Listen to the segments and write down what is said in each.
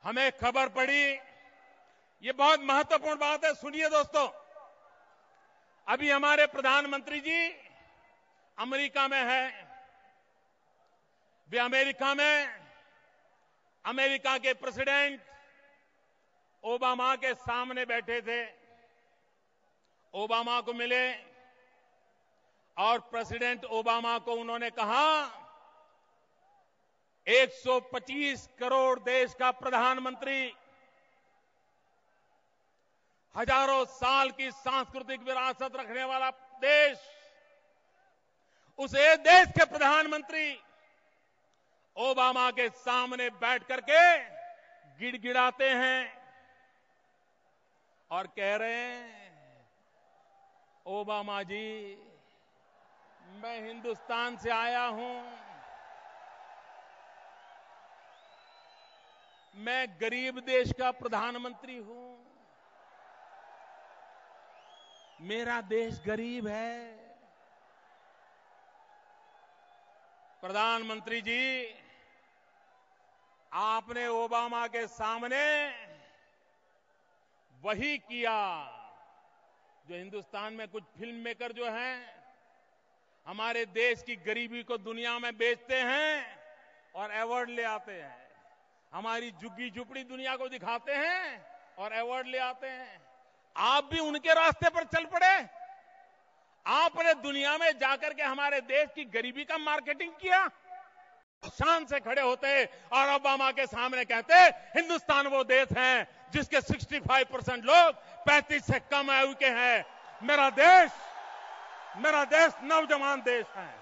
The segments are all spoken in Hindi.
हमें खबर पड़ी, ये बहुत महत्वपूर्ण बात है, सुनिए दोस्तों। अभी हमारे प्रधानमंत्री जी अमेरिका में हैं। वे अमेरिका में अमेरिका के प्रेसिडेंट ओबामा के सामने बैठे थे। ओबामा को मिले और प्रेसिडेंट ओबामा को उन्होंने कहा, 125 करोड़ देश का प्रधानमंत्री, हजारों साल की सांस्कृतिक विरासत रखने वाला देश, उस एक देश के प्रधानमंत्री ओबामा के सामने बैठ करके गिड़गिड़ाते हैं और कह रहे हैं, ओबामा जी, मैं हिंदुस्तान से आया हूं, मैं गरीब देश का प्रधानमंत्री हूं, मेरा देश गरीब है। प्रधानमंत्री जी, आपने ओबामा के सामने वही किया जो हिंदुस्तान में कुछ फिल्म मेकर जो हैं हमारे देश की गरीबी को दुनिया में बेचते हैं और अवार्ड ले आते हैं। हमारी झुग्गी झुपड़ी दुनिया को दिखाते हैं और अवार्ड ले आते हैं। आप भी उनके रास्ते पर चल पड़े। आपने दुनिया में जाकर के हमारे देश की गरीबी का मार्केटिंग किया। शान से खड़े होते और ओबामा के सामने कहते, हिंदुस्तान वो देश है जिसके 65% लोग 35 से कम आयु के हैं। मेरा देश नौजवान देश है।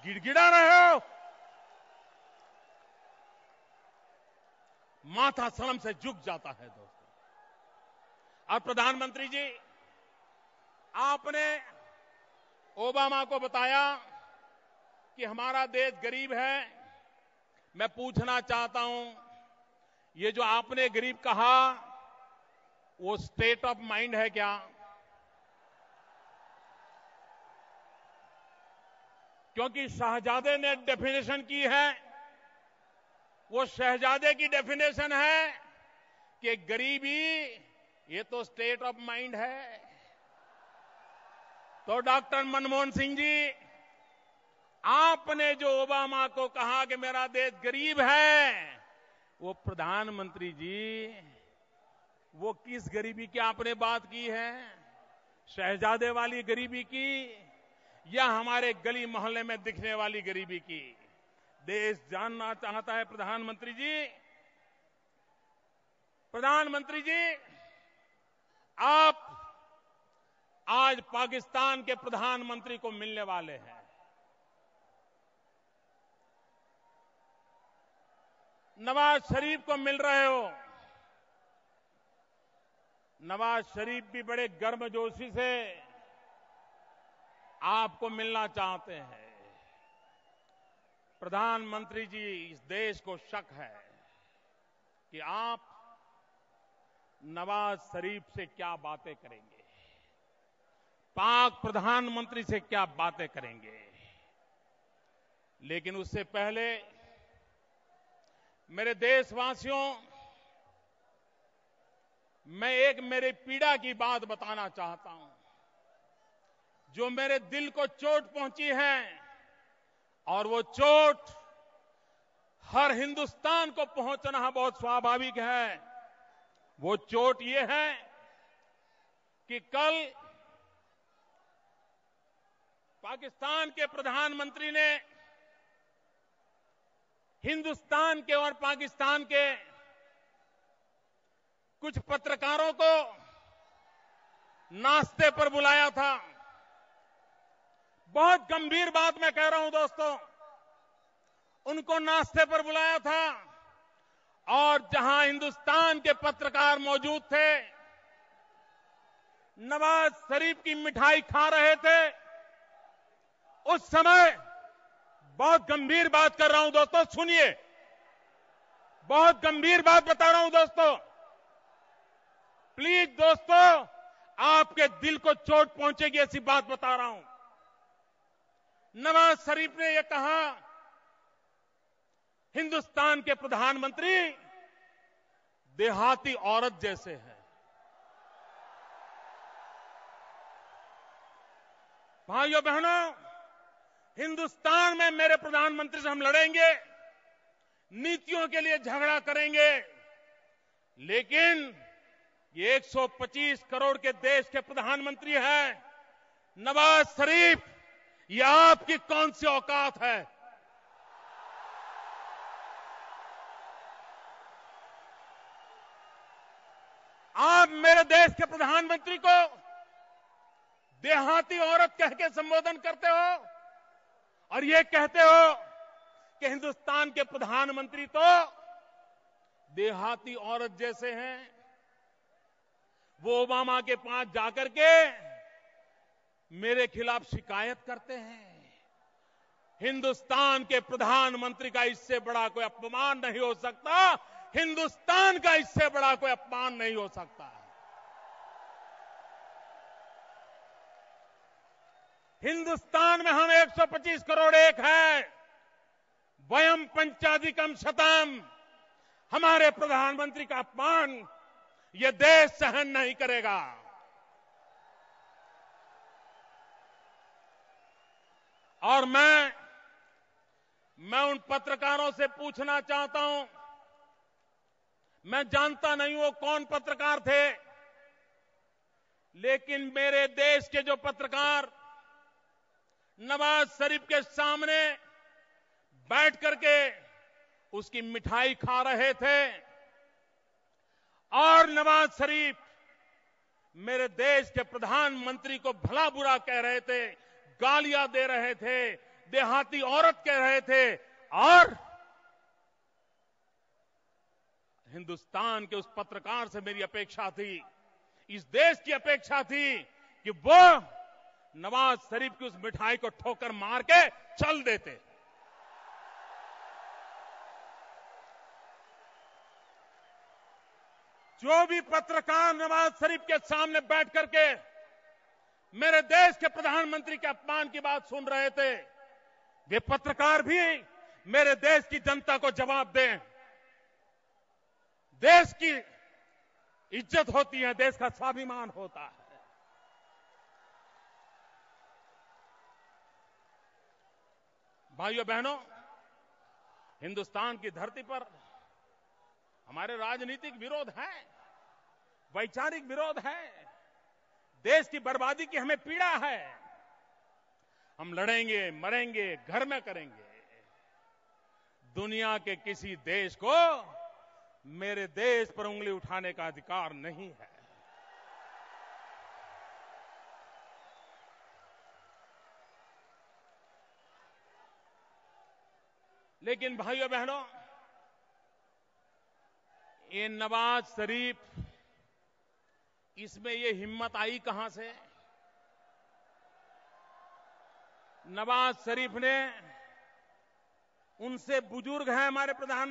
गिड़गिड़ा रहे हो, माथा शर्म से झुक जाता है दोस्तों। और प्रधानमंत्री जी, आपने ओबामा को बताया कि हमारा देश गरीब है। मैं पूछना चाहता हूं, ये जो आपने गरीब कहा, वो स्टेट ऑफ माइंड है क्या? क्योंकि शहजादे ने डेफिनेशन की है, वो शहजादे की डेफिनेशन है कि गरीबी ये तो स्टेट ऑफ माइंड है। तो डॉक्टर मनमोहन सिंह जी, आपने जो ओबामा को कहा कि मेरा देश गरीब है, वो प्रधानमंत्री जी, वो किस गरीबी की आपने बात की है? शहजादे वाली गरीबी की या हमारे गली मोहल्ले में दिखने वाली गरीबी की? देश जानना चाहता है प्रधानमंत्री जी। प्रधानमंत्री जी, आप आज पाकिस्तान के प्रधानमंत्री को मिलने वाले हैं। नवाज शरीफ को मिल रहे हो। नवाज शरीफ भी बड़े गर्मजोशी से आपको मिलना चाहते हैं। प्रधानमंत्री जी, इस देश को शक है कि आप नवाज शरीफ से क्या बातें करेंगे, पाक प्रधानमंत्री से क्या बातें करेंगे। लेकिन उससे पहले मेरे देशवासियों, मैं एक मेरी पीड़ा की बात बताना चाहता हूं, जो मेरे दिल को चोट पहुंची है, और वो चोट हर हिंदुस्तान को पहुंचना बहुत स्वाभाविक है। वो चोट ये है कि कल पाकिस्तान के प्रधानमंत्री ने हिंदुस्तान के और पाकिस्तान के कुछ पत्रकारों को नाश्ते पर बुलाया था। बहुत गंभीर बात मैं कह रहा हूं दोस्तों, उनको नाश्ते पर बुलाया था और जहां हिंदुस्तान के पत्रकार मौजूद थे, नवाज शरीफ की मिठाई खा रहे थे। उस समय बहुत गंभीर बात कर रहा हूं दोस्तों, सुनिए, बहुत गंभीर बात बता रहा हूं दोस्तों। प्लीज दोस्तों, आपके दिल को चोट पहुंचेगी ऐसी बात बता रहा हूं। नवाज शरीफ ने यह कहा हिंदुस्तान के प्रधानमंत्री देहाती औरत जैसे हैं। भाइयों बहनों, हिंदुस्तान में मेरे प्रधानमंत्री से हम लड़ेंगे, नीतियों के लिए झगड़ा करेंगे, लेकिन ये 125 करोड़ के देश के प्रधानमंत्री हैं। नवाज शरीफ, ये आपकी कौन सी औकात है? आप मेरे देश के प्रधानमंत्री को देहाती औरत कह के संबोधन करते हो और ये कहते हो कि हिंदुस्तान के प्रधानमंत्री तो देहाती औरत जैसे हैं। वो ओबामा के पास जाकर के मेरे खिलाफ शिकायत करते हैं। हिंदुस्तान के प्रधानमंत्री का इससे बड़ा कोई अपमान नहीं हो सकता। हिंदुस्तान का इससे बड़ा कोई अपमान नहीं हो सकता। हिंदुस्तान में हम 125 करोड़ एक है। वयम पंचाधिकम शतम। हमारे प्रधानमंत्री का अपमान यह देश सहन नहीं करेगा। और मैं उन पत्रकारों से पूछना चाहता हूं, मैं जानता नहीं वो कौन पत्रकार थे, लेकिन मेरे देश के जो पत्रकार नवाज शरीफ के सामने बैठ करके उसकी मिठाई खा रहे थे और नवाज शरीफ मेरे देश के प्रधानमंत्री को भला बुरा कह रहे थे, गालियां दे रहे थे, देहाती औरत कह रहे थे, और हिंदुस्तान के उस पत्रकार से मेरी अपेक्षा थी, इस देश की अपेक्षा थी कि वो नवाज शरीफ की उस मिठाई को ठोकर मार के चल देते। जो भी पत्रकार नवाज शरीफ के सामने बैठ करके मेरे देश के प्रधानमंत्री के अपमान की बात सुन रहे थे, वे पत्रकार भी मेरे देश की जनता को जवाब दें। देश की इज्जत होती है, देश का स्वाभिमान होता है। भाइयों बहनों, हिंदुस्तान की धरती पर हमारे राजनीतिक विरोध है, वैचारिक विरोध है, देश की बर्बादी की हमें पीड़ा है। हम लड़ेंगे, मरेंगे, घर में करेंगे। दुनिया के किसी देश को मेरे देश पर उंगली उठाने का अधिकार नहीं है। लेकिन भाइयों बहनों, ये नवाज शरीफ, इसमें ये हिम्मत आई कहां से? नवाज शरीफ ने, उनसे बुजुर्ग हैं हमारे प्रधानमंत्री